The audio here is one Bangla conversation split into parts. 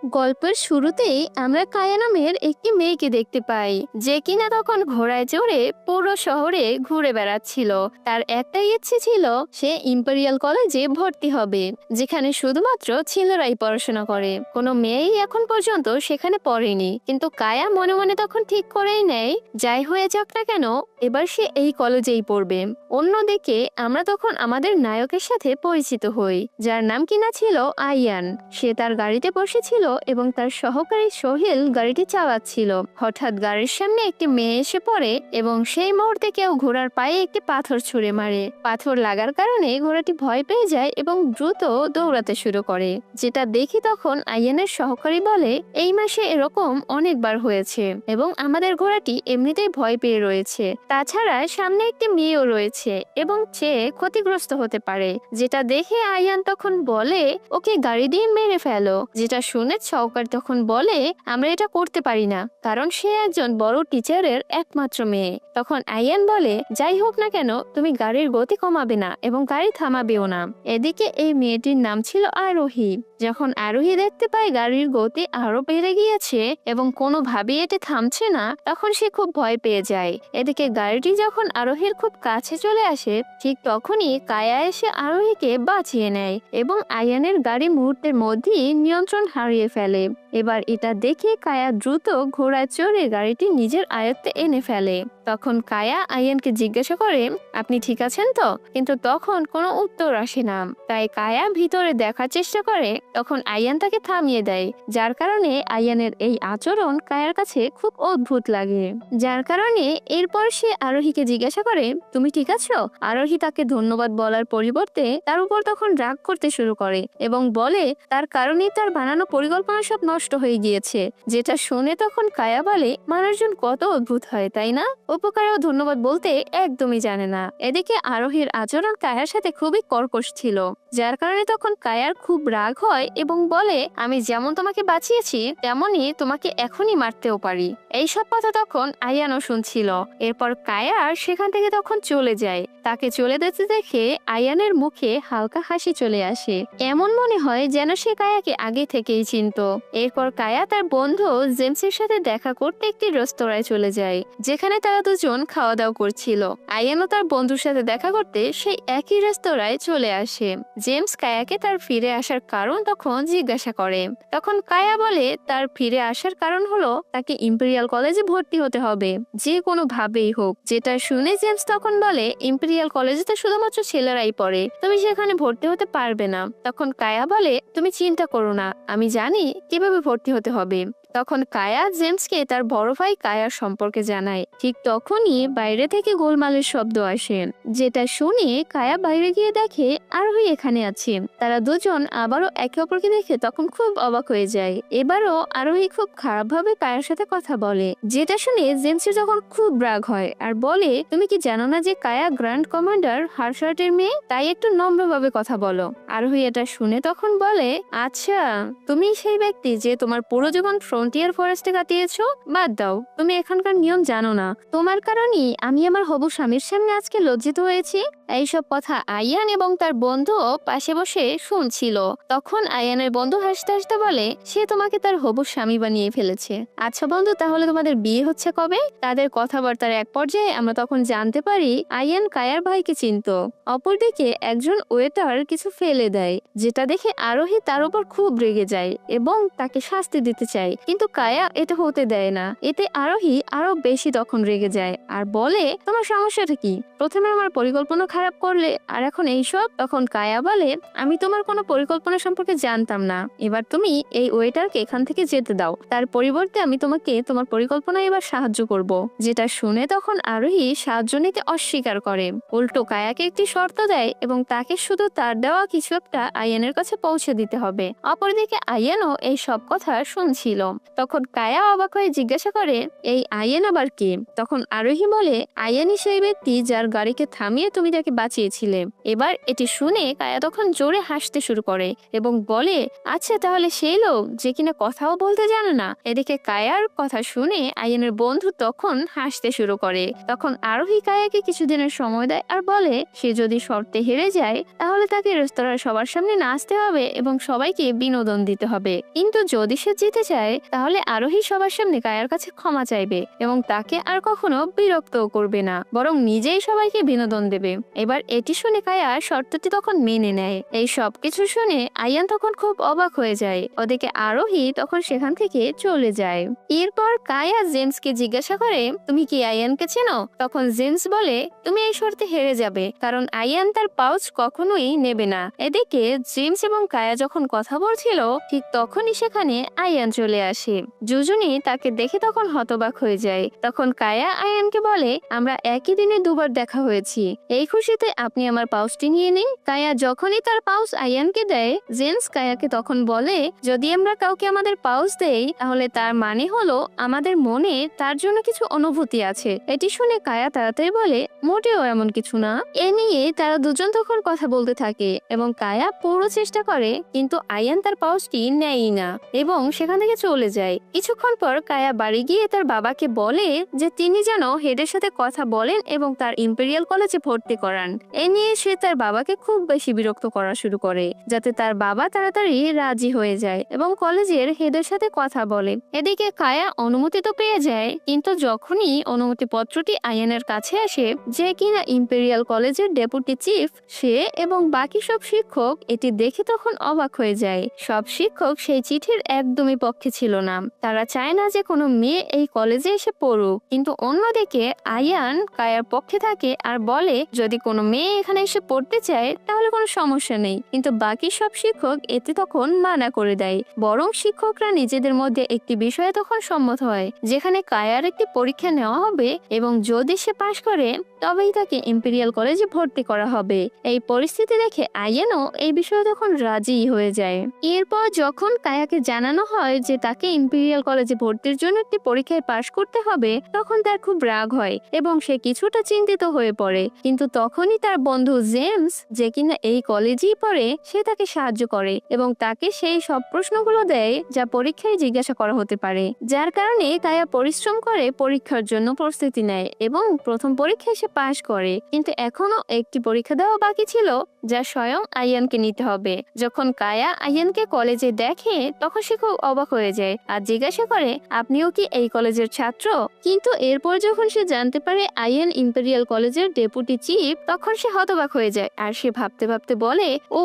গল্পের শুরুতেই আমরা কায়া নামের একটি মেয়েকে দেখতে পাই, যে কিনা তখন ঘোড়ায় চড়ে পুরো শহরে ঘুরে বেড়াচ্ছিল। তার একটাই ইচ্ছে ছিল সে ইম্পেরিয়াল কলেজে ভর্তি হবে, যেখানে শুধুমাত্র ছেলেরাই পড়াশোনা করে। কোনো মেয়েই এখন পর্যন্ত সেখানে পড়েনি। কিন্তু কায়া মনে মনে তখন ঠিক করেই নেয়, যাই হয়ে যাক না কেন, এবার সে এই কলেজেই পড়বে। অন্যদিকে আমরা তখন আমাদের নায়কের সাথে পরিচিত হই, যার নাম কিনা ছিল আয়ান। সে তার গাড়িতে বসেছিল এবং তার সহকারী সোহেল গাড়িটি চালাচ্ছিল। হঠাৎ গাড়ির সামনে একটি মেয়ে এসে পড়ে এবং সেই মুহূর্তে কেউ ঘোড়ার পায়ে একটি পাথর ছুঁড়ে মারে। পাথর লাগার কারণে ঘোড়াটি ভয় পেয়ে যায় এবং দ্রুত দৌড়াতে শুরু করে। যেটা দেখি তখন আয়ানের সহকারী বলে, এই মাসে এরকম অনেকবার হয়েছে এবং আমাদের ঘোড়াটি এমনিতেই ভয় পেয়ে রয়েছে। তাছাড়া সামনে একটি মেয়েও রয়েছে এবং সে ক্ষতিগ্রস্ত হতে পারে। যেটা দেখে আয়ান তখন বলে, ওকে গাড়ি দিয়ে মেরে ফেলো। যেটা শুনে সহকারী তখন বলে, আমরা এটা করতে পারি না, কারণ সে একজন বড় টিচারের একমাত্র মেয়ে। তখন আয়ান বলে, যাই হোক না কেন, তুমি গাড়ির গতি কমাবে না এবং গাড়ি থামাবেও না। এদিকে এই মেয়েটির নাম ছিল আরোহী। যখন আরোহী দেখতে পায় গাড়ির গতি আরো বেড়ে গিয়েছে এবং কোনোভাবেই এটি থামছে না, তখন সে খুব ভয় পেয়ে যায়। এদিকে গাড়িটি যখন আরোহীর খুব কাছে চলে আসে, ঠিক তখনই কায়া এসে আরোহীকে বাঁচিয়ে নেয় এবং আয়ানের গাড়ি মুহূর্তের মধ্যেই নিয়ন্ত্রণ হারিয়ে ফেলে। এবার এটা দেখে কায়া দ্রুত ঘোড়ায় চড়ে গাড়িটি নিজের আয়ত্তে এনে ফেলে। তখন কায়া আয়ানকে জিজ্ঞাসা করে, আপনি ঠিক আছেন তো? কিন্তু তখন কোনো উত্তর আসে না। তাই কায়া ভিতরে দেখার চেষ্টা করে। তখন আয়ান তাকে থামিয়ে দেয়, যার কারণে আয়ানের এই আচরণ কায়ার কাছে খুব অদ্ভুত লাগে। যার কারণে এরপর সে আরোহীকে জিজ্ঞাসা করে, তুমি ঠিক আছো? আরোহী তাকে ধন্যবাদ বলার পরিবর্তে তার উপর তখন রাগ করতে শুরু করে এবং বলে তার কারণেই তার বানানো পরিকল্পনা সব নষ্ট হয়ে গিয়েছে। যেটা শুনে তখন কায়া বলে, মানুষজন কত অদ্ভুত হয় তাই না? উপকার ও ধন্যবাদ বলতে একদমই জানে না। এদিকে আরোহীর আচরণ কায়ার সাথে খুবই কর্কশ ছিল, যার কারণে তখন কায়ার খুব রাগ হয় এবং বলে, আমি যেমন তোমাকে বাঁচিয়েছি তেমনই তোমাকে এখনই মারতেও পারি। এইসব কথা তখন আয়ানও শুনছিল। এরপর কায়া সেখান থেকে তখন চলে যায়। তাকে চলে যেতে দেখে আয়ানের মুখে হালকা হাসি চলে আসে। এমন মনে হয় যেন সে কায়াকে আগে থেকেই চিনত। এরপর কায়া তার বন্ধু জেমসের সাথে দেখা করতে একটি রেস্তোরাঁয় চলে যায়, যেখানে তারা দুজন খাওয়া দাওয়া করছিল। আয়ানও তার বন্ধুর সাথে দেখা করতে সেই একই রেস্তোরাঁয় চলে আসে। জেমস কায়াকে তার ফিরে আসার কারণ তখন জিজ্ঞাসা করে। তখন কায়া বলে তার ফিরে আসার কারণ হলো তাকে ইম্পেরিয়াল কলেজে ভর্তি হতে হবে, যে কোনো ভাবেই হোক। যেটা শুনে জেমস তখন বলে, ইম্পেরিয়াল কলেজে তো শুধুমাত্র ছেলেরাই পড়ে, তুমি সেখানে ভর্তি হতে পারবে না। তখন কায়া বলে, তুমি চিন্তা করো না, আমি জানি কিভাবে ভর্তি হতে হবে। তখন কায়া জেমসকে তার বড় ভাই কায়ার সম্পর্কে জানায়। ঠিক তখনই বাইরে থেকে গোলমালের শব্দ আসে, যেটা শুনে কায়া বাইরে গিয়ে দেখে আরোহী এখানে আছে। তারা দুজন আবারও একে অপরকে দেখে তখন খুব অবাক হয়ে যায়। এবারও আরোহী খুব খারাপ ভাবে কায়ার সাথে কথা বলে, যেটা শুনে জেমসের তখন খুব রাগ হয় আর বলে, তুমি কি জানো না যে কায়া গ্র্যান্ড কমান্ডার হার্শার্টের মেয়ে? তাই একটু নম্রভাবে কথা বলো। আরোহী এটা শুনে তখন বলে, আচ্ছা, তুমি সেই ব্যক্তি যে তোমার পুরো জীবন ফ্রন্টিয়ার ফরেস্টে কাটিয়েছো? বাদ দাও, তুমি এখানকার নিয়ম জানো না। তোমার কারণেই আমি আমার হবু স্বামীর সামনে আজকে লজ্জিত হয়েছি। এইসব কথা আয়ান এবং তার বন্ধু পাশে বসে শুনছিল। তখন আয়ানের বন্ধু হাসতে হাসতে বলে, সে তোমাকে তার হবু স্বামী বানিয়ে ফেলেছে। আচ্ছা বন্ধু, তাহলে তোমাদের বিয়ে হচ্ছে কবে? তাদের কথাবার্তার এক পর্যায়ে আমরা তখন জানতে পারি আয়ান কায়ার ভাইকে চিনত। অপরদিকে একজন ওয়েটার কিছু ফেলে দেয়, যেটা দেখে আরোহী তার উপর খুব রেগে যায় এবং তাকে শাস্তি দিতে চায়। কিন্তু কায়া এটা হতে দেয় না। এতে আরোহী আরো বেশি তখন রেগে যায় আর বলে, তোমার সমস্যাটা কি? প্রথমে আমার পরিকল্পনা খারাপ করলে আর এখন এইসব। তখন কায়া বলে, আমি তোমার কোনো পরিকল্পনা সম্পর্কে জানতাম না। এবার তুমি এই ওয়েটারকে এখান থেকে যেতে দাও, তার পরিবর্তে আমি তোমাকে তোমার পরিকল্পনায় এবার সাহায্য করব। যেটা শুনে তখন আরোহী সাহায্য নিতে অস্বীকার করে। উল্টো কায়াকে একটি শর্ত দেয় এবং তাকে শুধু তার দেওয়া কিছু একটা আয়ানের কাছে পৌঁছে দিতে হবে। অপরদিকে আয়ানও এই সব কথা শুনছিল। তখন কায়া অবাক হয়ে জিজ্ঞাসা করে, এই আয়ান আবার কে? তখন আরোহী বলে, আয়ানই সেই ব্যক্তি যার গাড়িকে থামিয়ে তুমি তাকে বাঁচিয়েছিলে। এবার এটি শুনে কায়া তখন জোরে হাসতে শুরু করে এবং বলে, আচ্ছা তাহলে সেই লোক যে কিনা কথাও বলতে জানে না। এদিকে কায়ার কথা শুনে আয়ানের বন্ধু তখন হাসতে শুরু করে। তখন আরোহী কায়াকে কিছুদিনের সময় দেয় আর বলে, সে যদি শর্তে হেরে যায় তাহলে তাকে রেস্তোরাঁর সবার সামনে নাচতে হবে এবং সবাইকে বিনোদন দিতে হবে, কিন্তু যদি সে জিতে যায় তাহলে আরোহী সবার সামনে কায়ার কাছে ক্ষমা চাইবে এবং তাকে আর কখনো বিরক্তও করবে না, বরং নিজেই সবাইকে বিনোদন দেবে। এবার এটি শুনে কায়া শর্তটি তখন মেনে নেয়। এই সবকিছু শুনে আয়ান তখন খুব অবাক হয়ে যায়। ওদিকে আরোহী তখন সেখান থেকে চলে যায়। এরপর কায়া জেমসকে জিজ্ঞাসা করে, তুমি কি আয়ানকে চেনো? তখন জেমস বলে, তুমি এই শর্তে হেরে যাবে, কারণ আয়ান তার পাউচ কখনোই নেবে না। এদিকে জেমস এবং কায়া যখন কথা বলছিল ঠিক তখনই সেখানে আয়ান চলে আসে। দুজনই তাকে দেখে তখন হতবাক হয়ে যায়। তখন কায়া আয়ানকে বলে, আমরা একই দিনে দুবার দেখা হয়েছি, এই খুশিতে আপনি আমার পাউচটি নিয়ে নিন। কায়া যখনই তার পাউচ আয়ানকে দেয়, জেমস কায়াকে তখন বলে, যদি আমরা কাউকে আমাদের পাউচ দেই তাহলে তার মানে হলো আমাদের মনে তার জন্য কিছু অনুভূতি আছে। এটি শুনে কায়া তাড়াতাড়ি বলে, মোটেও এমন কিছু না। এ নিয়ে তারা দুজন তখন কথা বলতে থাকে এবং কায়া পুরো চেষ্টা করে, কিন্তু আয়ান তার পাউচটি নেয়ই না এবং সেখান থেকে চলে যায়। কিছুক্ষণ পর কায়া বাড়ি গিয়ে তার বাবাকে বলে যে তিনি যেন হেডের সাথে কথা বলেন এবং তার ইম্পেরিয়াল কলেজে ভর্তি করান। এ নিয়ে সে তার বাবাকে খুব বেশি বিরক্ত করা শুরু করে, যাতে তার বাবা তাড়াতাড়ি রাজি হয়ে যায় এবং কলেজের হেডের সাথে কথা বলে। এদিকে কায়া অনুমতি তো পেয়ে যায়, কিন্তু যখনই অনুমতি পত্রটি আয়ানের কাছে আসে, যে কিনা ইম্পেরিয়াল কলেজের ডেপুটি চিফ, সে এবং বাকি সব শিক্ষক এটি দেখে তখন অবাক হয়ে যায়। সব শিক্ষক সেই চিঠির একদমই পক্ষে ছিল না। তারা চায় না যে কোনো মেয়ে এই কলেজে এসে পড়ুক, কিন্তু অন্যদিকে আয়ান কায়ার পক্ষে থাকে আর বলে, যদি কোনো মেয়ে এখানে এসে পড়তে চায় তাহলে কোনো সমস্যা নেই, কিন্তু বাকি সব শিক্ষক এতে তখন মানা করে দেয়। বরং শিক্ষকরা নিজেদের মধ্যে একটি বিষয়ে তখন সম্মত হয়, যেখানে কায়ার একটি পরীক্ষা নেওয়া হবে এবং যদি সে পাশ করে তবেই তাকে ইম্পেরিয়াল কলেজে ভর্তি করা হবে। এই পরিস্থিতি দেখে আয়ানও এই বিষয়ে তখন রাজি হয়ে যায়। এরপর যখন কায়াকে জানানো হয় যে তাকে ইম্পেরিয়াল কলেজে ভর্তির জন্য একটি পরীক্ষায় পাশ করতে হবে, তখন তার খুব রাগ হয় এবং সে কিছুটা চিন্তিত হয়ে পড়ে। কিন্তু তখনই তার বন্ধু জেমস, যে কিনা এই কলেজেই পড়ে, সে তাকে সাহায্য করে এবং তাকে সেই সব প্রশ্নগুলো দেয় যা পরীক্ষায় জিজ্ঞাসা করা হতে পারে, যার কারণে কায়া পরিশ্রম করে পরীক্ষার জন্য প্রস্তুতি নেয় এবং প্রথম পরীক্ষায় সে পাশ করে। কিন্তু এখনো একটি পরীক্ষা দেওয়া বাকি ছিল, যা স্বয়ং আয়ানকে নিতে হবে। যখন কায়া আয়ানকে কলেজে দেখে তখন সে খুব অবাক হয়ে যায় আর জিজ্ঞাসা করে, আপনিও কি এই কলেজের ছাত্র? কিন্তু এরপর যখন সে জানতে পারে আয়ান ইম্পেরিয়াল কলেজের ডেপুটি চিফ, তখন সে হতবাক হয়ে যায় আর সে ভাবতে ভাবতে বলে, ও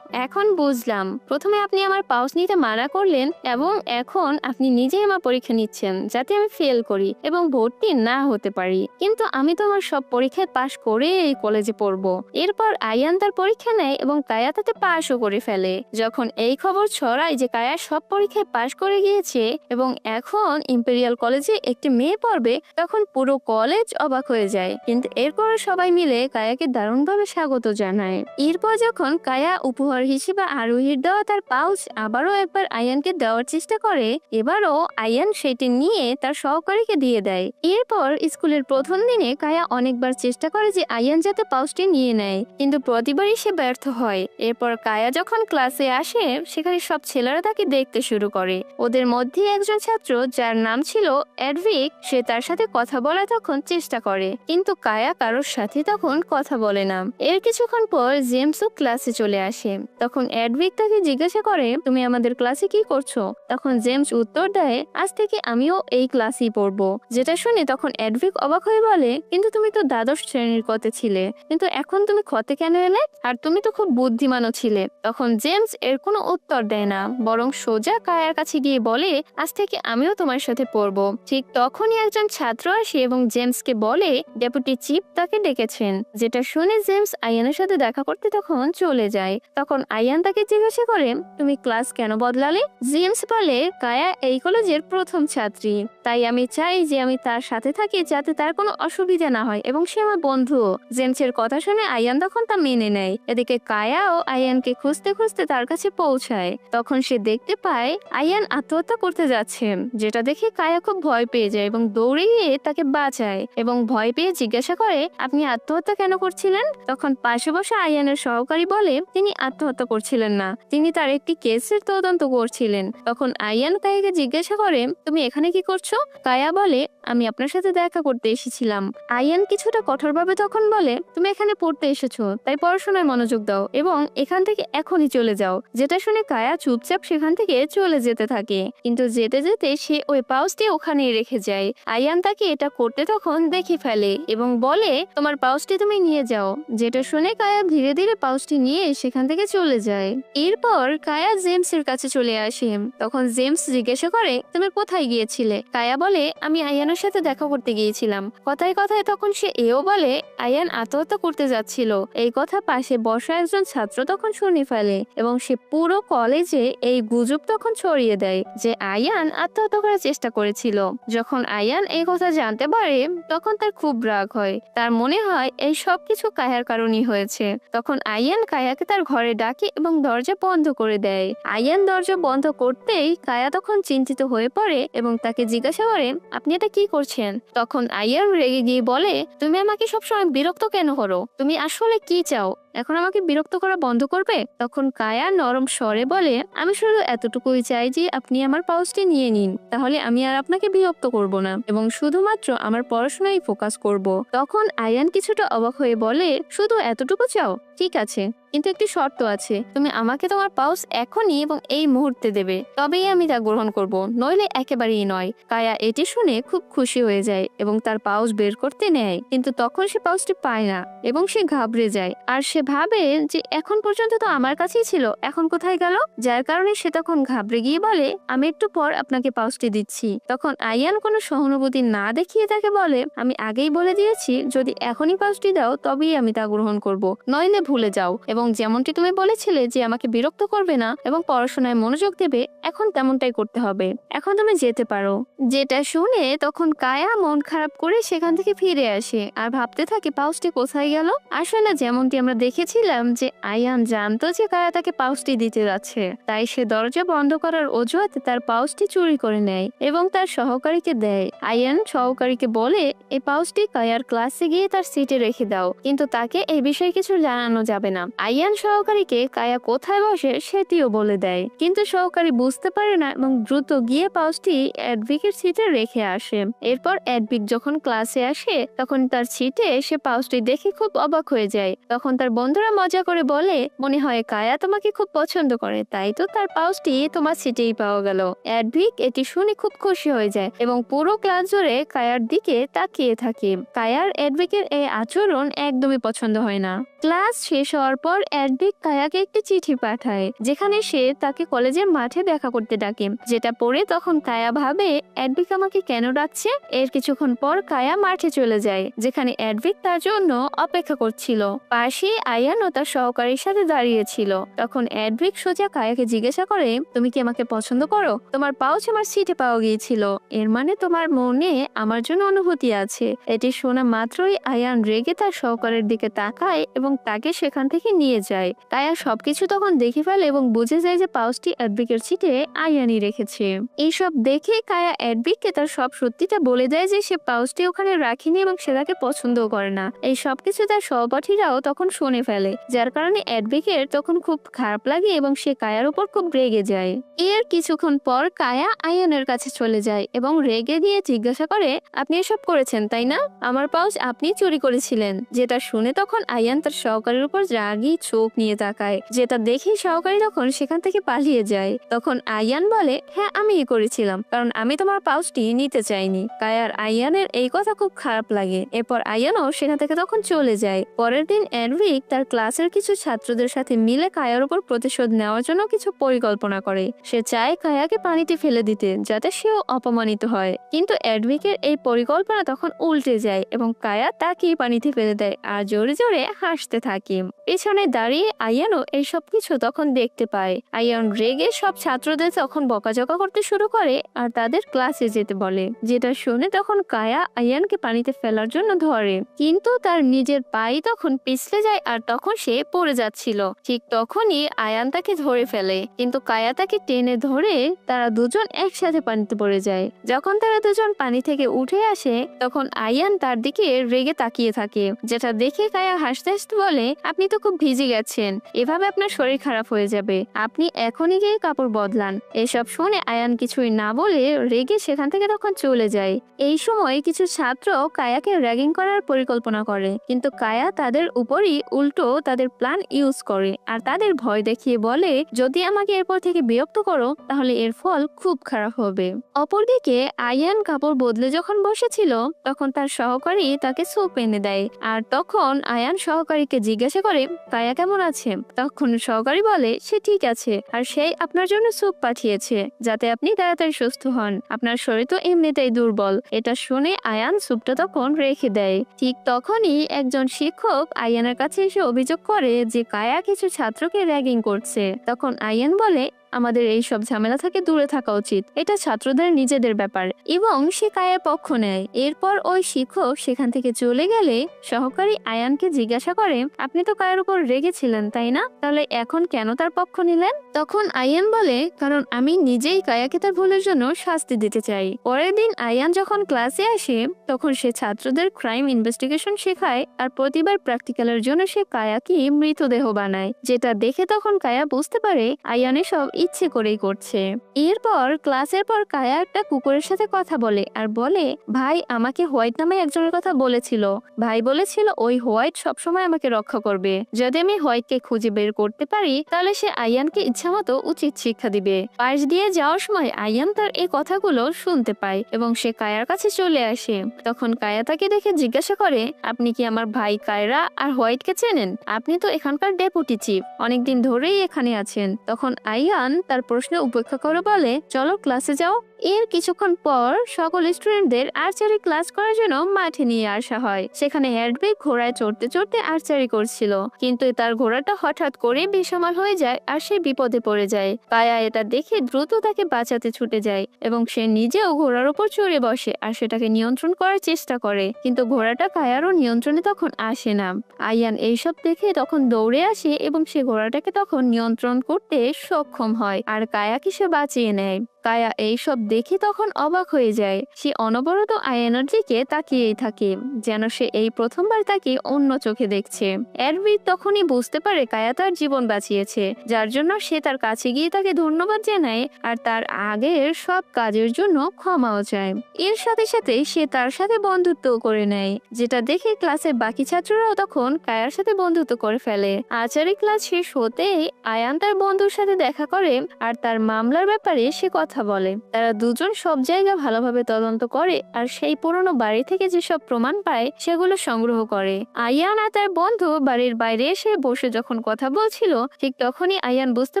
এখন বুঝলাম, প্রথমে আপনি আমার পাউচ নিতে মানা করলেন এবং এখন আপনি নিজেই আমার পরীক্ষা নিচ্ছেন যাতে আমি ফেল করি এবং ভর্তি না হতে পারি, কিন্তু আমি তো আমার সব পরীক্ষায় পাশ করে এই কলেজে পড়বো। এরপর আয়ান তার পরীক্ষা নেয় এবং কায়া তাতে পাশও করে ফেলে। যখন এই খবর ছড়ায় যে কায়া সব পরীক্ষায় পাশ করে গিয়েছে এবং এখন ইম্পেরিয়াল কলেজে একটি মেয়ে পড়বে, তখন পুরো কলেজ অবাক হয়ে যায়। কিন্তু এরপর সবাই মিলে কায়াকে দারুণভাবে স্বাগত জানায়। এরপর যখন কায়া উপহার হিসেবে আরোহীর দেওয়া তার পাউচ আবারও একবার আয়ানকে দেওয়ার চেষ্টা করে, এবারও আয়ান সেটি নিয়ে তার সহকারীকে দিয়ে দেয়। এরপর স্কুলের প্রথম দিনে কায়া অনেকবার চেষ্টা করে যে আয়ান যাতে পাউচটি নিয়ে নেয়, কিন্তু প্রতিবারই সে ব্যর্থ হয়। এরপর কায়া যখন ক্লাসে আসে, সেখানে সব ছেলেরা তাকে দেখতে শুরু করে। ওদের মধ্যে একজন ছাত্র যার নাম ছিল এডভিক, সে তার সাথে কথা বলার তখন চেষ্টা করে, কিন্তু কায়া কারোর সাথে তখন কথা বলে না। এর কিছুক্ষণ পর জেমসও ক্লাসে চলে আসে। তখন এডভিক তাকে জিজ্ঞাসা করে, তুমি আমাদের ক্লাসে কি করছো? তখন জেমস উত্তর দেয়, আজ থেকে আমিও এই ক্লাসেই পড়বো। যেটা শুনে তখন এডভিক অবাক হয়ে বলে, কিন্তু তুমি তো দ্বাদশ শ্রেণীর কতে ছিলে, কিন্তু এখন তুমি ক্ষতে কেন এলে? আর তুমি তো খুব বুদ্ধিমানও ছিলে। তখন জেমস এর কোনো উত্তর দেয় না, বরং সোজা কায়ার কাছে গিয়ে বলে, আজ থেকে আমিও তোমার সাথে পড়বো। ঠিক তখনই একজন ছাত্র আসে এবং জেমসকে বলে ডেপুটি চিফ তাকে ডেকেছেন। যেটা শুনে জেমস আয়ানের সাথে দেখা করতে তখন চলে যায়। তখন আয়ান তাকে জিজ্ঞাসা করে, তুমি ক্লাস কেন বদলালে? জেমস বলে, কায়া এই কলেজের প্রথম ছাত্রী, তাই আমি চাই যে আমি তার সাথে থাকি যাতে তার কোনো অসুবিধা না হয় এবং সে আমার বন্ধু। জেমসের কথা শুনে আয়ান তখন তা মেনে নেয়। এদিকে কায়াও আয়ানকে খুঁজতে খুঁজতে তার কাছে পৌঁছায়। তখন সে দেখতে পায় আয়ান আত্মহত্যা করতে যাচ্ছে, যেটা দেখে কায়া খুব ভয় পেয়ে যায় এবং দৌড়ে গিয়ে তাকে বাঁচায় এবং ভয় পেয়ে জিজ্ঞাসা করে, আপনি আত্মহত্যা কেন করছিলেন? তখন পাশে বসা আয়ানের সহকারী বলে, তিনি আত্মহত্যা করছিলেন না, তিনি তার একটি কেসের তদন্ত করছিলেন। তখন আয়ান কায়াকে জিজ্ঞাসা করে, তুমি এখানে কি করছো? কায়া বলে, আমি আপনার সাথে দেখা করতে এসেছিলাম। আয়ান কিছুটা কঠোরভাবে তখন বলে, তুমি এখানে পড়তে এসেছো, তাই পড়াশোনায় মনোযোগ দাও এবং এখান থেকে এখনই চলে যাও। যেটা শুনে কায়া চুপচাপ সেখান থেকে চলে যেতে থাকে, কিন্তু যেতে যেতে সে ওই পাউচটি ওখানেই রেখে যায়। আয়ান তাকে এটা করতে তখন দেখে ফেলে এবং বলে, তোমার পাউচটি তুমি নিয়ে যাও। যেটা শুনে কায়া ধীরে ধীরে পাউচটি নিয়ে সেখান থেকে চলে যায়। এরপর কায়া জেমসের কাছে চলে আসে। তখন জেমস জিজ্ঞাসা করে, তুমি কোথায় গিয়েছিলে? কায়া বলে, আমি আয়ানের সাথে দেখা করতে গিয়েছিলাম। কথায় কথায় তখন সে এও বলে, আয়ান আত্মহত্যা করতে যাচ্ছিল। এই কথা পাশে বসা একজন ছাত্র তখন শুনে ফেলে এবং সে পুরো কলেজে এই গুজব তখন ছড়িয়ে দেয় যে আয়ান আত্মহত্যা করার চেষ্টা করেছিল। যখন আয়ান এই কথা জানতে পারে তখন তার খুব রাগ হয়। তার মনে হয় এই সব কিছু কায়ার কারণেই হয়েছে। তখন আয়ান কায়াকে তার ঘরে ডাকে এবং দরজা বন্ধ করে দেয়। আয়ান দরজা বন্ধ করতেই কায়া তখন চিন্তিত হয়ে পড়ে এবং তাকে জিজ্ঞাসা করে, আপনি এটা কি করছেন? তখন আয়ান রেগে গিয়ে বলে, তুমি আমাকে সবসময় বিরক্ত কেন করো? তুমি আসলে কি চাও? এখন আমাকে বিরক্ত করা বন্ধ করবে? তখন কায়া নরম স্বরে বলে, আমি শুধু এতটুকুই চাই যে আপনি আমার পাউচটি নিয়ে নিন, তাহলে আমি আর আপনাকে বিরক্ত করব না এবং শুধুমাত্র আমার পড়াশোনায় ফোকাস করব। তখন আয়ান কিছুটা অবাক হয়ে বলে, শুধু এতটুকু চাও? ঠিক আছে, কিন্তু একটি শর্ত আছে, তুমি আমাকে তোমার পাউচ এখনই এবং এই মুহূর্তে দেবে, তবেই আমি তা গ্রহণ করব, নইলে একেবারেই নয়। কায়া এটি শুনে খুব খুশি হয়ে যায় এবং তার পাউচ বের করতে নেয়, কিন্তু তখন সে পাউচটি পায় না এবং সে ঘাবড়ে যায়। আর সে ভাবে যে এখন পর্যন্ত তো আমার কাছেই ছিল, এখন কোথায় গেল? যার কারণে সে তখন ঘাবড়ে গিয়ে বলে, আমি একটু পর আপনাকে পাউচটি দিচ্ছি। তখন আয়ান কোনো সহানুভূতি না দেখিয়ে তাকে বলে, আমি আগেই বলে দিয়েছি, যদি এখনই পাউচটি দাও তবেই আমি তা গ্রহণ করব, নইলে ভুলে যাও। এবং যেমনটি তুমি বলেছিলে যে আমাকে বিরক্ত করবে না এবং পড়াশোনায় মনোযোগ দেবে, এখন তেমনটাই করতে হবে। এখন তুমি যেতে পারো। যেটা শুনে তখন কায়া মন খারাপ করে সেখান থেকে ফিরে আসে আর ভাবতে থাকে পাউচটি কোথায় গেল। আসলে যেমনটি আমরা দেখেছিলাম যে আয়ান জানতো যে কায়া তাকে পাউচটি দিতে যাচ্ছে, তাই সে দরজা বন্ধ করার অজুহাতে তার পাউচটি চুরি করে নেয় এবং তার সহকারীকে দেয়। আয়ান সহকারীকে বলে, এই পাউচটি কায়ার ক্লাসে গিয়ে তার সিটে রেখে দাও, কিন্তু তাকে এই বিষয়ে কিছু জানানো যাবে না। আয়ান সহকারীকে কায়া কোথায় বসে সেটিও বলে দেয়, কিন্তু সহকারী বুঝতে পারে না এবং দ্রুত গিয়ে পাউচটি এডভিকের সিটে রেখে আসে। এরপর এডভিক যখন ক্লাসে আসে তখন তার সিটে সে পাউচটি দেখে খুব অবাক হয়ে যায়। তখন তার বন্ধুরা মজা করে বলে, মনে হয় কায়া তোমাকে খুব পছন্দ করে, তাই তো তার পাউচটি তোমার সিটেই পাওয়া গেল। এডভিক এটি শুনে খুব খুশি হয়ে যায় এবং পুরো ক্লাস জুড়ে কায়ার দিকে তাকিয়ে থাকে। কায়ার এডভিকের এই আচরণ একদমই পছন্দ হয় না। ক্লাস শেষ হওয়ার পর এডভিক কায়াকে একটি চিঠি পাঠায়, যেখানে সে তাকে কলেজের মাঠে দেখা করতে ডাকে। যেটা পড়ে তখন কায়া ভাবে, এডভিক আমাকে কেন ডাকছে? এর কিছুক্ষণ পর কায়া মাঠে চলে যায়, যেখানে এডভিক তার জন্য অপেক্ষা করছিল। পাশে আয়ান ও তার সহকারীর সাথে দাঁড়িয়েছিল। তখন এডভিক সোজা কায়াকে জিজ্ঞাসা করে, তুমি কি আমাকে পছন্দ করো? তোমার পাউচ আমার সিটে পাওয়া গিয়েছিল, এর মানে তোমার মনে আমার জন্য অনুভূতি আছে। এটি শোনা মাত্রই আয়ান রেগে তার সহকারীর দিকে তাকায় এবং তাকে সেখান থেকে নিয়ে যায়। কায়া সবকিছু তখন দেখে ফেলে এবং বুঝে যায় যে পাউচটি এডভিকের সিটে আয়ানই রেখেছে। এইসব দেখে কায়া এডভিককে তার সব সত্যিটা বলে দেয় যে সে পাউচটি ওখানে রাখেনি এবং সে তাকে পছন্দও করে না। এই সবকিছু তার সহপাঠীরাও তখন শুনে ফেলে, যার কারণে এডভিকের তখন খুব খারাপ লাগে এবং সে কায়ার উপর খুব রেগে যায়। এর কিছুক্ষণ পর কায়া আয়ানের কাছে চলে যায় এবং রেগে গিয়ে জিজ্ঞাসা করে, আপনি এসব করেছেন তাই না? আমার পাউচ আপনি চুরি করেছিলেন। যেটা শুনে তখন আয়ান তার সহকারীর উপর রাগী চোখ নিয়ে তাকায়, যেটা দেখে সহকারী তখন সেখান থেকে পালিয়ে যায়। তখন আয়ান বলে, হ্যাঁ আমিই করেছিলাম, কারণ আমি তোমার পাউচটি নিতে চাইনি। কায়ার আয়ানের এই কথা খুব খারাপ লাগে। এরপর আয়ানও সেখান থেকে তখন চলে যায়। পরের দিন এডভিক তার ক্লাসের কিছু ছাত্রদের সাথে মিলে কায়ার উপর প্রতিশোধ নেওয়ার জন্য কিছু পরিকল্পনা করে। সে চায় কায়াকে পানিতে ফেলে দিতে, যাতে সেও অপমানিত হয়। কিন্তু এডভিকের এই পরিকল্পনা তখন উল্টে যায় এবং কায়া তাকেই পানিতে ফেলে দেয় আর জোরে জোরে হাসতে থাকে। পেছনে দাঁড়িয়ে আয়ানও এই সব কিছু তখন দেখতে পায়। আয়ান রেগে সব ছাত্রদের তখন বকাঝকা করতে শুরু করে আর তাদের ক্লাসে যেতে বলে। যেটা শুনে তখন কায়া আয়ানকে পানিতে ফেলার জন্য ধরে, কিন্তু তার নিজের পায়ে তখন পিছলে যায় আর তখন সে পড়ে যাচ্ছিল। ঠিক তখনই আয়ান তাকে ধরে ফেলে, কিন্তু কায়া তাকে টেনে ধরে তারা দুজন একসাথে পানিতে পড়ে যায়। যখন তারা দুজন পানি থেকে উঠে আসে তখন আয়ান তার দিকে রেগে তাকিয়ে থাকে, যেটা দেখে কায়া হাসতে হাসতে বলে, আপনি তো খুব ভিজে গেছেন, এভাবে আপনার শরীর খারাপ হয়ে যাবে, আপনি এখনই গিয়ে কাপড় বদলান। এসব শুনে আয়ান কিছুই না বলে রেগে সেখান থেকে তখন চলে যায়। এই সময় কিছু ছাত্র কায়াকে র্যাগিং করার পরিকল্পনা করে, কিন্তু কায়া তাদের উপরই উল্টো তাদের প্ল্যান ইউজ করে আর তাদের ভয় দেখিয়ে বলে, যদি আমাকে এরপর থেকে বিরক্ত করো তাহলে এর ফল খুব খারাপ হবে। অপরদিকে আয়ান কাপড় বদলে যখন বসেছিল তখন তার সহকারী তাকে স্যুপ এনে দেয়, আর তখন আয়ান সহকারীকে জিজ্ঞাসা করে, কায়া কেমন আছে? তখন সহকারী বলে, সে ঠিক আছে, আর সেই আপনার জন্য স্যুপ পাঠিয়েছে যাতে আপনি তাড়াতাড়ি সুস্থ হন, আপনার শরীর তো এমনিতেই দুর্বল। এটা শুনে আয়ান স্যুপটা তখন রেখে দেয়। ঠিক তখনই একজন শিক্ষক আয়ানের কাছে এসে অভিযোগ করে যে কায়া কিছু ছাত্রকে র্যাগিং করছে। তখন আয়ান বলে, আমাদের এই সব ঝামেলা থেকে দূরে থাকা উচিত, এটা ছাত্রদের নিজেদের ব্যাপার, এবং সে কায়ের পক্ষ নেয়। এরপর ওই শিক্ষক সেখান থেকে চলে গেলে সহকারী আয়ানকে জিজ্ঞাসা করে, আপনি তো কায়ের উপর রেগেছিলেন তাই না, তাহলে এখন কেন তার পক্ষ নিলেন? তখন আয়ান বলে, কারণ আমি নিজেই কায়াকে তার ভুলের জন্য শাস্তি দিতে চাই। পরের দিন আয়ান যখন ক্লাসে আসে তখন সে ছাত্রদের ক্রাইম ইনভেস্টিগেশন শেখায়, আর প্রতিবার প্র্যাকটিক্যালের জন্য সে কায়াকে মৃতদেহ বানায়, যেটা দেখে তখন কায়া বুঝতে পারে আয়ানের সব ইচ্ছে করেই করছে। এরপর ক্লাসের পর কায়া একটা কুকুরের সাথে কথা বলে আর বলে, ভাই আমাকে হোয়াইট নামে একজনের কথা বলেছিল, ভাই বলেছিল ওই হোয়াইট সবসময় আমাকে রক্ষা করবে, যদি আমি হোয়াইটকে খুঁজে বের করতে পারি তাহলে সে আয়ানকে ইচ্ছামতো উচিত শিক্ষা দিবে। পাশ দিয়ে যাওয়ার সময় আয়ান তার এই কথাগুলো শুনতে পায় এবং সে কায়ার কাছে চলে আসে। তখন কায়া তাকে দেখে জিজ্ঞাসা করে, আপনি কি আমার ভাই কায়রা আর হোয়াইটকে চেনেন? আপনি তো এখানকার ডেপুটি চিফ, অনেকদিন ধরেই এখানে আছেন। তখন আয়ান তার প্রশ্ন উপেক্ষা করে বলে, চলো ক্লাসে যাও। এর কিছুক্ষণ পর সকল স্টুডেন্টদের আর্চারি ক্লাস করার জন্য মাঠে নিয়ে আসা হয়। সেখানে হেডউইগ ঘোড়ায় চড়তে চড়তে আর্চারি করছিল, কিন্তু তার ঘোড়াটা হঠাৎ করে বেসামাল হয়ে যায় আর সে বিপদে পড়ে যায়। কায়া এটা দেখে দ্রুত তাকে বাঁচাতে ছুটে যায় এবং সে নিজেও ঘোড়ার উপর চড়ে বসে আর সেটাকে নিয়ন্ত্রণ করার চেষ্টা করে, কিন্তু ঘোড়াটা কায়ারও নিয়ন্ত্রণে তখন আসে না। আয়ান এইসব দেখে তখন দৌড়ে আসে এবং সে ঘোড়াটাকে তখন নিয়ন্ত্রণ করতে সক্ষম হয় আর কায়াকে সে বাঁচিয়ে নেয়। কায়া এইসব দেখে তখন অবাক হয়ে যায়, সে অনবরত আয়ানের দিকে তাকিয়েই থাকে, যেন সে এই প্রথমবার তাকে অন্য চোখে দেখছে। এডউইগ তখনই বুঝতে পারে কায়া তার জীবন বাঁচিয়েছে, যার জন্য সে তার কাছে গিয়ে তাকে ধন্যবাদ জানায় আর তার আগের সব কাজের জন্য ক্ষমাও চায়। এর সাথে সাথে সে তার সাথে বন্ধুত্ব করে নেয়, যেটা দেখে ক্লাসের বাকি ছাত্ররাও তখন কায়ার সাথে বন্ধুত্ব করে ফেলে। আচারি ক্লাস শেষ হতেই আয়ান তার বন্ধুর সাথে দেখা করে আর তার মামলার ব্যাপারে সে কথা বলে। তারা দুজন সব জায়গা ভালোভাবে তদন্ত করে আর সেই পুরনো বাড়ি থেকে যেসব প্রমাণ পায় সেগুলো সংগ্রহ করে। আয়ান আর তার বন্ধু বাড়ির বাইরে এসে বসে যখন কথা বলছিল ঠিক তখনই আয়ান বুঝতে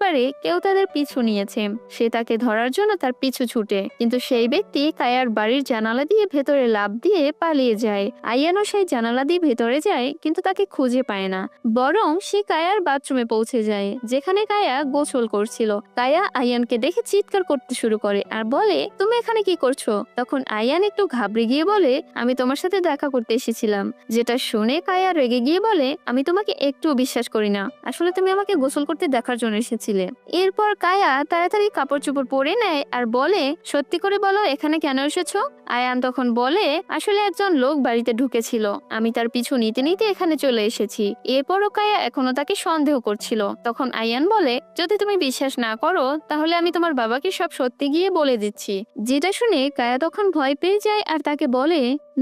পারে কেউ তাদের পিছু নিয়েছে। সে তাকে ধরার জন্য তার পিছু ছুটে, কিন্তু সেই ব্যক্তি কায়ার বাড়ির জানালা দিয়ে ভেতরে লাফ দিয়ে পালিয়ে যায়। আয়ানও সেই জানালা দিয়ে ভেতরে যায়, কিন্তু তাকে খুঁজে পায় না, বরং সে কায়ার বাথরুমে পৌঁছে যায় যেখানে কায়া গোসল করছিল। কায়া আয়ানকে দেখে চিৎকার করতে শুরু করে আর বলে, তুমি এখানে কি করছো? তখন আয়ান একটু ঘাবড়ে গিয়ে বলে, আমি তোমার সাথে দেখা করতে এসেছিলাম। যেটা শুনে কায়া রেগে গিয়ে বলে, আমি তোমাকে একটু বিশ্বাস করি না, আসলে তুমি আমাকে গোসল করতে দেখার জন্য এসেছিলে। এরপর কায়া তাড়াতাড়ি কাপড় চোপড় পরে নেয় আর বলে, সত্যি করে বলো এখানে কেন এসেছো? আয়ান তখন বলে, আসলে একজন লোক বাড়িতে ঢুকেছিল, আমি তার পিছু নিতে নিতে এখানে চলে এসেছি। এরপরও কায়া এখনো তাকে সন্দেহ করছিল। তখন আয়ান বলে, যদি তুমি বিশ্বাস না করো তাহলে আমি তোমার বাবাকে সব সত্যি গিয়ে বলে দিচ্ছি। যেটা শুনে কায়া তখন ভয় পেয়ে যায় আর তাকে বলে,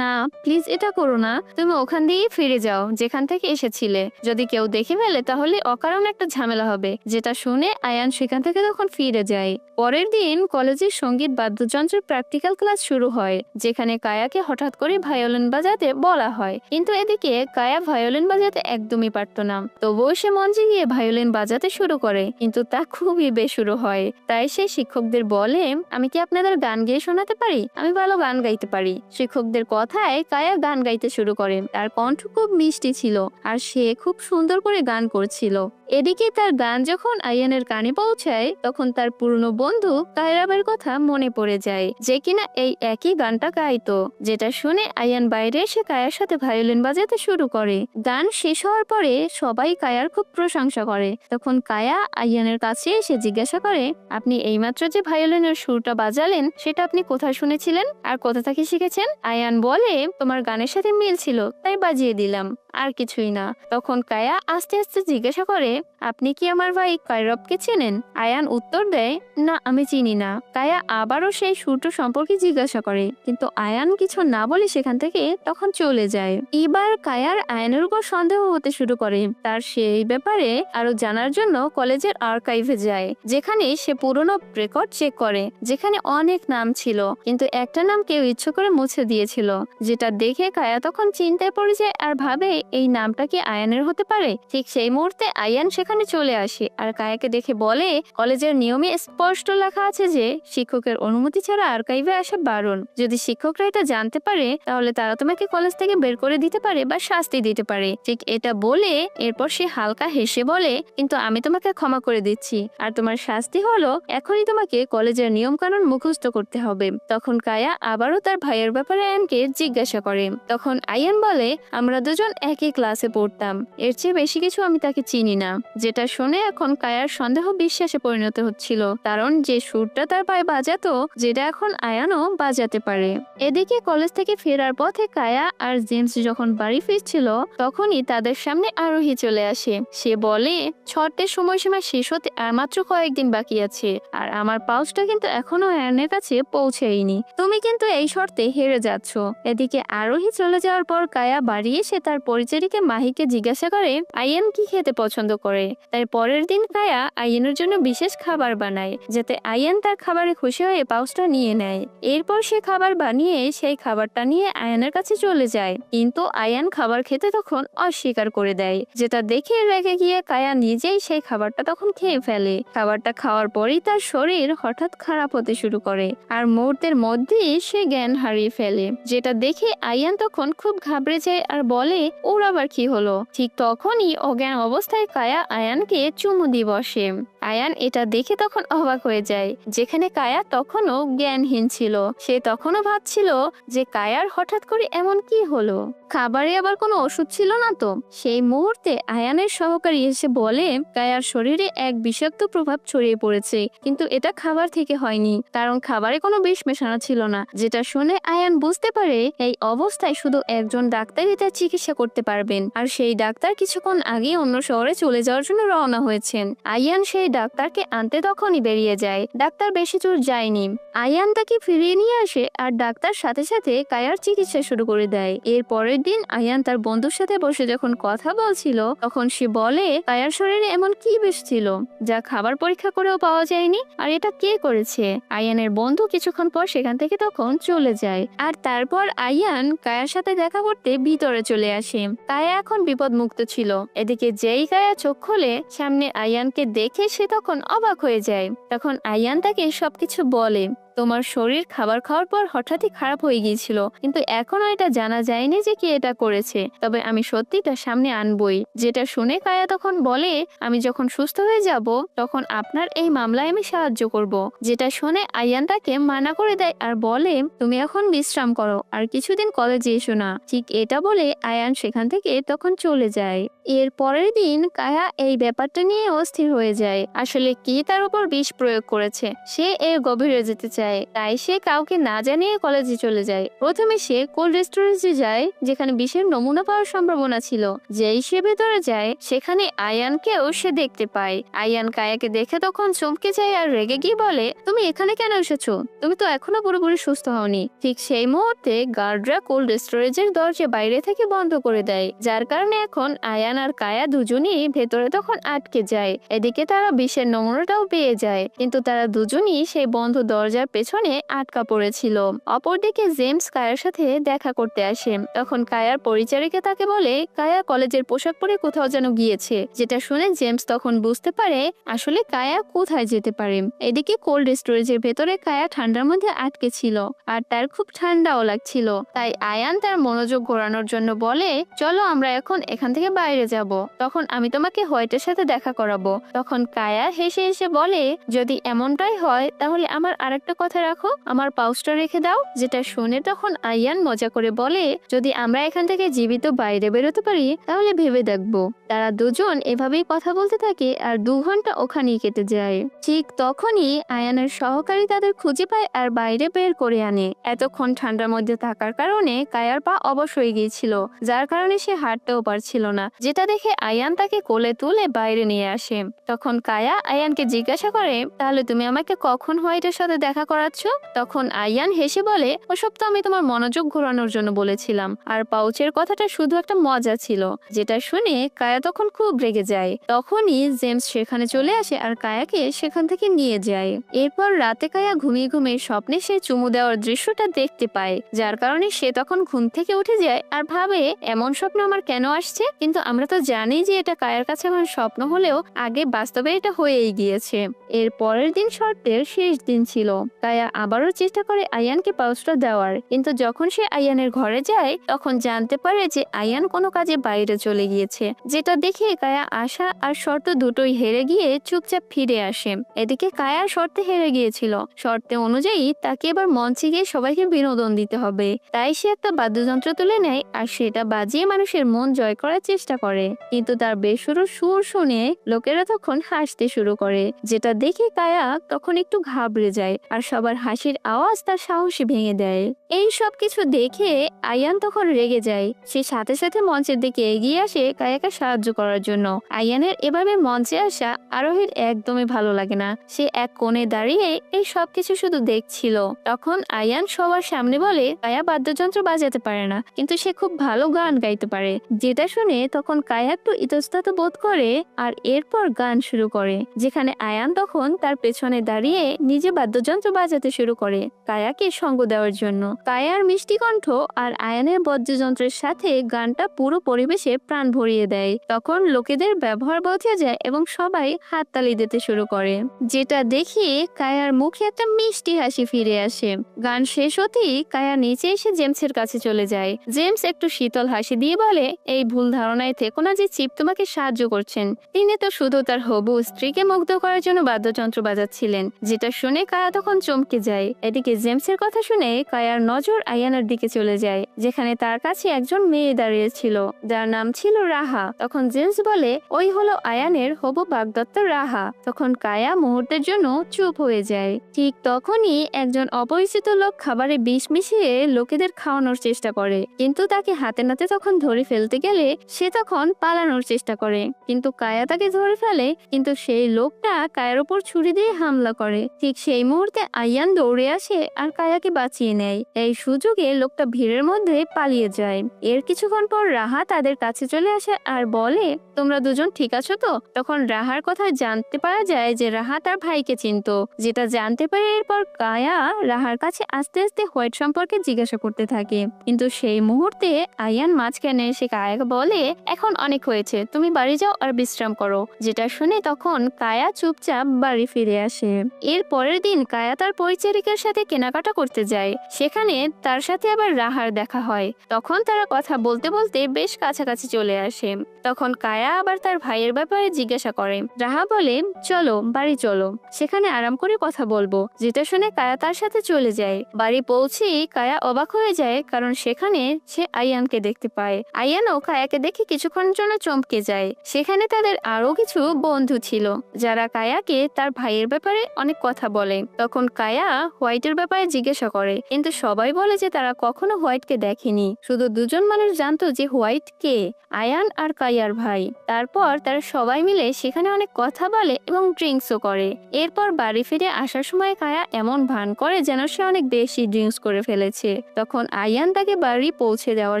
না প্লিজ এটা করো না, তুমি ওখান দিয়ে ফিরে যাও যেখান থেকে এসেছিলে, যদি কেউ দেখে ফেলে তাহলে অকারণ একটা ঝামেলা হবে। যেটা শুনে আয়ান সেখান থেকে তখন ফিরে যায়। পরের দিন কলেজের সঙ্গীত বাদ্যযন্ত্রের প্র্যাকটিক্যাল ক্লাস শুরু হয়, যেখানে কায়াকে হঠাৎ করে ভায়োলিন বাজাতে বলা হয়, কিন্তু এদিকে কায়া ভায়োলিন বাজাতে একদমই পারত না। তবুও সে মঞ্চে গিয়ে ভায়োলিন বাজাতে শুরু করে, কিন্তু তা খুবই বেসুরো হয়। তাই সে শিক্ষকদের শিক্ষকদের বলে, আমি কি আপনাদের গান গেয়ে শোনাতে পারি? আমি ভালো গান গাইতে পারি। শিক্ষকদের কথায় কায়া গান গাইতে শুরু করে। তার কণ্ঠ খুব মিষ্টি ছিল আর সে খুব সুন্দর করে গান করছিল। এদিকে তার গান যখন আয়ানের কানে পৌঁছায় তখন তার পুরনো বন্ধু কায়রাবের কথা মনে পড়ে যায়, যে কিনা এই একই গানটা গাইতো। যেটা শুনে আয়ান বাইরে এসে কায়ার সাথে ভায়োলিন বাজাতে শুরু করে। গান শেষ হওয়ার পরে সবাই কায়ার খুব প্রশংসা করে। তখন কায়া আয়ানের কাছে এসে জিজ্ঞাসা করে, আপনি এইমাত্র যে ভায়োলিনের সুরটা বাজালেন সেটা আপনি কোথায় শুনেছিলেন আর কোথা থেকে শিখেছেন? আয়ান বলে, তোমার গানের সাথে মিল ছিল তাই বাজিয়ে দিলাম, আর কিছুই না। তখন কায়া আস্তে আস্তে জিজ্ঞাসা করে, আপনি কি আমার ভাই কায়রবকে চেনেন? আয়ান উত্তর দেয়, না আমি চিনি না। কায়া আবারও সেই সুরটা সম্পর্কে জিজ্ঞাসা করে, কিন্তু আয়ান কিছু না বলে সেখান থেকে তখন চলে যায়। এবার কায়ার আয়ানের উপর সন্দেহ হতে শুরু করে। তার সেই ব্যাপারে আরো জানার জন্য কলেজের আর্কাইভে যায়, যেখানে সে পুরনো রেকর্ড চেক করে, যেখানে অনেক নাম ছিল কিন্তু একটা নাম কেউ ইচ্ছে করে মুছে দিয়েছিল। যেটা দেখে কায়া তখন চিন্তায় পড়ে যায় আর ভাবে এই নামটা কি আয়ানের হতে পারে। ঠিক সেই মুহূর্তে আয়ান সেখানে চলে আসে আর কায়াকে দেখে বলে, কলেজের নিয়মে স্পষ্ট লেখা আছে যে শিক্ষকের অনুমতি ছাড়া আর্কাইভে আসা বারণ। যদি শিক্ষকরা এটা জানতে পারে তাহলে তারা তোমাকে কলেজ থেকে বের করে দিতে পারে বা শাস্তি দিতে পারে। ঠিক এটা বলে এরপর সে হালকা হেসে বলে, কিন্তু আমি তোমাকে ক্ষমা করে দিচ্ছি, আর তোমার শাস্তি হলো এখনই তোমাকে কলেজের নিয়ম কানুন মুখস্থ করতে হবে। তখন কায়া আবারও তার ভাইয়ের ব্যাপারে আয়ানকে জিজ্ঞাসা করে। তখন আয়ান বলে, আমরা দুজন একই ক্লাসে পড়তাম, এর চেয়ে বেশি কিছু আমি তাকে চিনি না। যেটা শুনে এখন কায়ার সন্দেহ বিশ্বাসে পরিণত হচ্ছিল, কারণ যে সুরটা তার ভাই বাজাতো যেটা এখন আয়ানও বাজাতে পারে। এদিকে কলেজ থেকে ফেরার পথে কায়া আর জেমস যখন বাড়ি ফিরছিল তখনই তাদের সামনে আরোহী চলে আসে। সে বলে, শর্তের সময়সীমা শেষ হতে আর মাত্র কয়েকদিন বাকি আছে, আর আমার পাউচটা কিন্তু এখনো আয়ানের কাছে পৌঁছেইনি। তুমি কিন্তু এই শর্তে হেরে যাচ্ছ। এদিকে আরোহী চলে যাওয়ার পর কায়া বাড়ি এসে তার পরিচারিকা মাহিকে জিজ্ঞাসা করে আয়ান কি খেতে পছন্দ করে। তাই পরের দিন কায়া আয়ানের জন্য বিশেষ খাবার বানায়, যাতে আয়ান তার খাবারে খুশি হয়ে পাউচটা নিয়ে নেয়। এরপর সে খাবার বানিয়ে সেই খাবারটা নিয়ে আয়ানের কাছে চলে যায়, কিন্তু আয়ান খাবার খেতে তখন অস্বীকার করে দেয়। যেটা দেখে রেগে গিয়ে কায়া নিজেই সেই খাবারটা তখন খেয়ে ফেলে। খাবারটা খাওয়ার পরই তার শরীর হঠাৎ খারাপ হতে শুরু করে আর মুহূর্তের মধ্যেই সে জ্ঞান হারিয়ে ফেলে। যেটা দেখে আয়ান তখন খুব ঘাবড়ে যায় আর বলে, ওর আবার কি হলো? ঠিক তখনই অজ্ঞান অবস্থায় কায়া আয়ানকে চুমু দিয়ে বসে। আয়ান এটা দেখে তখন অবাক হয়ে যায়, যেখানে কায়া তখনও জ্ঞানহীন ছিল। সে তখনও ভাবছিল যে কায়ার হঠাৎ করে এমন কি হলো, খাবারে আবার কোনো ওষুধ ছিল না তো। সেই মুহূর্তে আয়ানের সহকারী এসে বলে, কায়ার শরীরে এক বিষাক্ত প্রভাব ছড়িয়ে পড়েছে, কিন্তু এটা খাবার থেকে হয়নি, কারণ খাবারে কোনো বিষ মেশানো ছিল না। যেটা শুনে আয়ান বুঝতে পারে এই অবস্থায় শুধু একজন ডাক্তারই তার চিকিৎসা করতে পারবেন, আর সেই ডাক্তার কিছুক্ষণ আগে অন্য শহরে চলে যাওয়ার জন্য রওনা হয়েছেন। আয়ান সেই ডাক্তারকে আনতে তখনই বেরিয়ে যায়। ডাক্তার বেশি দূর যায়নি, আয়ান তাকে ফিরিয়ে নিয়ে আসে আর ডাক্তার সাথে সাথে কায়ার চিকিৎসা শুরু করে দেয়। এর পরের দিন আয়ান তার বন্ধুর সাথে বসে যখন কথা বলছিল তখন সে বলে, কায়ার শরীরে এমন কি বিষ ছিল যা খাবার পরীক্ষা করেও পাওয়া যায়নি, আর এটা কে করেছে? আয়ানের বন্ধু কিছুক্ষণ পর সেখান থেকে তখন চলে যায়, আর তারপর আয়ান কায়ার সাথে দেখা করতে ভিতরে চলে আসে। কায়া এখন বিপদ মুক্ত ছিল। এদিকে যেই কায়া চোখ খোলে সামনে আয়ানকে দেখে সে তখন অবাক হয়ে যায়। তখন আয়ান তাকে সবকিছু বলে, তোমার শরীর খাবার খাওয়ার পর হঠাৎই খারাপ হয়ে গিয়েছিল, কিন্তু এখনো এটা জানা যায়নি যে কে এটা করেছে, তবে আমি সত্যিটা সামনে আনবই। যেটা শুনে কায়া তখন বলে, আমি যখন সুস্থ হয়ে যাব তখন আপনার এই মামলায় আমি সাহায্য করব। যেটা শুনে আয়ান তাকে মানা করে দেয় আর বলে, তুমি এখন বিশ্রাম করো আর কিছুদিন কলেজে এসো না। ঠিক এটা বলে আয়ান সেখান থেকে তখন চলে যায়। এর পরের দিন কায়া এই ব্যাপারটা নিয়ে অস্থির হয়ে যায়। আসলে কে তার উপর বিষ প্রয়োগ করেছে সে এর গভীরে যেতে চায়, তাই সে কাউকে না জানিয়ে কলেজে চলে যায়। প্রথমে সে কোল্ড স্টোরেজে যায় যেখানে বিষের নমুনা পাওয়ার সম্ভাবনা ছিল। যেই সে ভেতরে যায় সেখানে আয়ানকেও সে দেখতে পায়। আয়ান কায়াকে দেখে তখন চমকে যায় আর রেগে গিয়ে বলে, তুমি এখানে কেন এসেছো? তুমি তো এখনো পুরোপুরি সুস্থ হওনি। ঠিক সেই মুহূর্তে গার্ডরা কোল্ড স্টোরেজের দরজা বাইরে থেকে বন্ধ করে দেয়, যার কারণে এখন আয়ান আর কায়া দুজনই ভেতরে তখন আটকে যায়। এদিকে তারা বিষের নমুনাটাও পেয়ে যায়, কিন্তু তারা দুজনই সেই বন্ধ দরজার পেছনে আটকা পড়েছিল। অপরদিকে জেমস কায়ার সাথে দেখা করতে আসে। তখন কায়ার পরিচারিকা তাকে বলে কায়া কলেজের পোশাক পরে কোথাও যেন গিয়েছে, যেটা শুনে জেমস তখন বুঝতে পারে আসলে কায়া কোথায় যেতে পারে। এদিকে কোল্ড স্টোরেজের ভেতরে কায়া ঠান্ডার মধ্যে আটকে ছিল, আর তার খুব ঠান্ডাও লাগছিল। তাই আয়ান তার মনোযোগ ঘোরানোর জন্য বলে, চলো আমরা এখন এখান থেকে বাইরে যাব, তখন আমি তোমাকে হোয়াইটের সাথে দেখা করাবো। তখন কায়া হেসে হেসে বলে, যদি এমনটাই হয় তাহলে আমার আরেকটা কথা রাখো, আমার পাউচটা রেখে দাও। যেটা শুনে তখন আয়ান মজা করে বলে, যদি আমরা এখান থেকে জীবিত বাইরে বেরোতে পারি তাহলে ভেবে দেখবো। তারা দুজন এভাবেই কথা বলতে থাকে আর 2 ঘন্টা ওখানেই কেটে যায়। ঠিক তখনই আয়ানের সহকারী তাদের খুঁজে পায় আর বাইরে বের করে আনে। এতক্ষণ ঠান্ডার মধ্যে থাকার কারণে কায়ার পা অবশ হয়ে গিয়েছিল, যার কারণে সে হাঁটতেও পারছিল না, যেটা দেখে আয়ান তাকে কোলে তুলে বাইরে নিয়ে আসে। তখন কায়া আয়ানকে জিজ্ঞাসা করে, তাহলে তুমি আমাকে কখন হোয়াইটের সাথে দেখা করাচ্ছ? তখন আয়ান হেসে বলে, ওসব তো আমি তোমার মনোযোগ ঘোরানোর জন্য বলেছিলাম, আর পাউচের কথাটা শুধু একটা মজা ছিল। যেটা শুনে কায়া তখন খুব রেগে যায়। তখনই জেমস সেখানে চলে আসে আর কায়াকে সেখান থেকে নিয়ে যায়। এরপর রাতে কায়া ঘুমিয়ে ঘুমিয়ে স্বপ্নে সে চুমু দেওয়ার দৃশ্যটা দেখতে পায়, যার কারণে সে তখন ঘুম থেকে উঠে যায় আর ভাবে এমন স্বপ্ন আমার কেন আসছে। কিন্তু আমরা তো জানি যে এটা কায়ার কাছে এখন স্বপ্ন হলেও আগে বাস্তবে এটা হয়েই গিয়েছে। এর পরের দিন শর্তের শেষ দিন ছিল। কায়া আবারও চেষ্টা করে আয়ানকে পাউচটা দেওয়ার, কিন্তু যখন সে আয়ানের ঘরে যায় তখন জানতে পারে যে আয়ান কোনো কাজে বাইরে চলে গিয়েছে। যেটা দেখে কায়া আশা আর শর্ত দুটোই হেরে গিয়ে চুপচাপ ফিরে আসে। এদিকে কায়া শর্তে হেরে গিয়েছিল। শর্তে অনুযায়ী তাকে এবার মঞ্চে গিয়ে সবাইকে বিনোদন দিতে হবে। তাই সে একটা বাদ্যযন্ত্র তুলে নেয় আর সেটা বাজিয়ে মানুষের মন জয় করার চেষ্টা করে। কিন্তু তার বেসুরো সুর শুনে লোকেরা তখন হাসতে শুরু করে, যেটা দেখে কায়া তখন একটু ঘাবড়ে যায় আর সবার হাসির আওয়াজ তার সাহসী ভেঙে দেয়। এই সব কিছু দেখে আয়ান তখন রেগে যায়। সে সাথে সাথে মঞ্চের দিকে এগিয়ে আসে কায়াকে সাহায্য করার জন্য। আয়ানের এভাবে মঞ্চে আসা আরোহীর একদমই ভালো লাগে না। সে এক কোণে দাঁড়িয়ে এই সবকিছু শুধু দেখছিল। তখন আয়ান সবার সামনে বলে, কায়া বাদ্যযন্ত্র বাজাতে পারে না, কিন্তু সে খুব ভালো গান গাইতে পারে। যেটা শুনে তখন কায়া একটু ইতস্তত বোধ করে আর এরপর গান শুরু করে, যেখানে আয়ান তখন তার পেছনে দাঁড়িয়ে নিজে বাদ্যযন্ত্র বাজাতে শুরু করে কায়াকে সঙ্গ দেওয়ার জন্য। কায়ার মিষ্টি কণ্ঠ আর আয়ানের বাদ্যযন্ত্রের সাথে গানটা পুরো পরিবেশে প্রাণ ভরিয়ে দেয়। তখন লোকেদের ব্যবহার বোঝা যায় এবং সবাই হাততালি দিতে শুরু করে, যেটা দেখে কায়ার মুখে একটা মিষ্টি হাসি ফিরে আসে। গান শেষ হতেই কায়া নিচে এসে জেমসের কাছে চলে যায়। জেমস একটু শীতল হাসি দিয়ে বলে, এই ভুল ধারণায় থেকো না যে চিপ তোমাকে সাহায্য করছেন। তিনি তো শুধু তার হবু স্ত্রীকে মুগ্ধ করার জন্য বাদ্যযন্ত্র বাজাচ্ছিলেন। যেটা শুনে কায়া তখন চমকে যায়। এদিকে জেমসের কথা শুনে কায়ার নজর আয়ানের দিকে চলে যায়, যেখানে তার কাছে একজন মেয়ে দাঁড়িয়ে ছিল যার নাম ছিল রাহা। তখন জেমস বলে, ওই হলো আয়ানের হবু বাগদত্ত রাহা। তখন কায়া মুহূর্তের জন্য চুপ হয়ে যায়। ঠিক তখনই একজন অপরিচিত লোক খাবারে বিষ মিশিয়ে লোকেদের খাওয়ানোর চেষ্টা করে, কিন্তু তাকে হাতে নাতে তখন ধরে ফেলতে গেলে সে তখন পালানোর চেষ্টা করে, কিন্তু কায়া তাকে ধরে ফেলে। কিন্তু সেই লোকটা কায়ার উপর ছুরি দিয়ে হামলা করে। ঠিক সেই মুহূর্তে আয়ান দৌড়ে আসে আর কায়াকে বাঁচিয়ে নেয়। এই সুযোগে লোকটা ভিড়ের মধ্যে পালিয়ে যায়। এর কিছুক্ষণ পর রাহা তাদের কাছে চলে আসে আর বলে, তোমরা দুজন ঠিক আছো তো? তখন রাহার কথা জানতে পারা যায় যে রাহা তার ভাইকে চিনতো। যেটা জানতে পারে এরপর কায়া রাহার কাছে আস্তে আস্তে হোয়াইট সম্পর্কে জিজ্ঞাসা করতে থাকে। কিন্তু সেই মুহূর্তে আয়ান মাঝখানে এসে কায়াকে বলে, এখন অনেক হয়েছে, তুমি বাড়ি যাও আর বিশ্রাম করো। যেটা শুনে তখন কায়া চুপচাপ বাড়ি ফিরে আসে। এর পরের দিন কায়া তার পরিচারিকার সাথে কেনাকাটা করতে যায়। সেখানে তার সাথে আবার রাহার দেখা হয়। তখন তারা কথা বলতে বলতে বেশ কাছাকাছি চলে আসে। তখন কায়া আবার তার ভাইয়ের ব্যাপারে জিজ্ঞাসা করে। রাহা বলে, চলো বাড়ি চলো, সেখানে আরাম করে কথা বলবো। যেটা শুনে কায়া তার সাথে চলে যায়। বাড়ি পৌঁছেই কায়া অবাক হয়ে যায়, কারণ সেখানে সে আয়ানকে দেখতে পায়। আয়ানও কায়াকে দেখে কিছুক্ষণের জন্য চমকে যায়। সেখানে তাদের আরো কিছু বন্ধু ছিল যারা কায়াকে তার ভাইয়ের ব্যাপারে অনেক কথা বলে। তখন কায়া হোয়াইটের ব্যাপারে জিজ্ঞাসা করে, কিন্তু সবাই বলে যে তারা কখনো হোয়াইটকে দেখেনি। শুধু দুজন মানুষ জানতো যে হোয়াইট কে, আয়ান আর কায়ার ভাই। তারপর তারা সবাই মিলে সেখানে অনেক কথা বলে এবং ড্রিঙ্কসও করে। এরপর বাড়ি ফিরে আসার সময় কায়া এমন ভান করে যেন সে অনেক বেশি ড্রিঙ্কস করে ফেলেছে। তখন আয়ান তাকে বাড়ি পৌঁছে দেওয়ার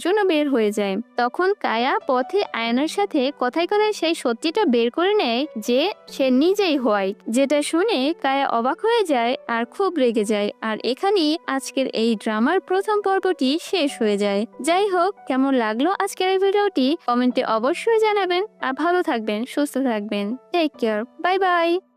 জন্য বের হয়ে যায়। তখন কায়া পথে আয়নার সাথে কথায় কথায় সেই সত্যিটা বের করে নেয় যে সে নিজেই হোয়াইট, যেটা শুনে কায়া অবাক হয়ে যায় আর খুব রেগে যায়। আর এখানেই আজকের এই ড্রামার প্রথম পর্বটি শেষ হয়ে যায়। যাই হোক, কেমন লাগলো আজকের এই ভিডিওটি কমেন্টে অবশ্যই জানাবেন। আর ভালো থাকবেন, সুস্থ থাকবেন। Take care, bye by.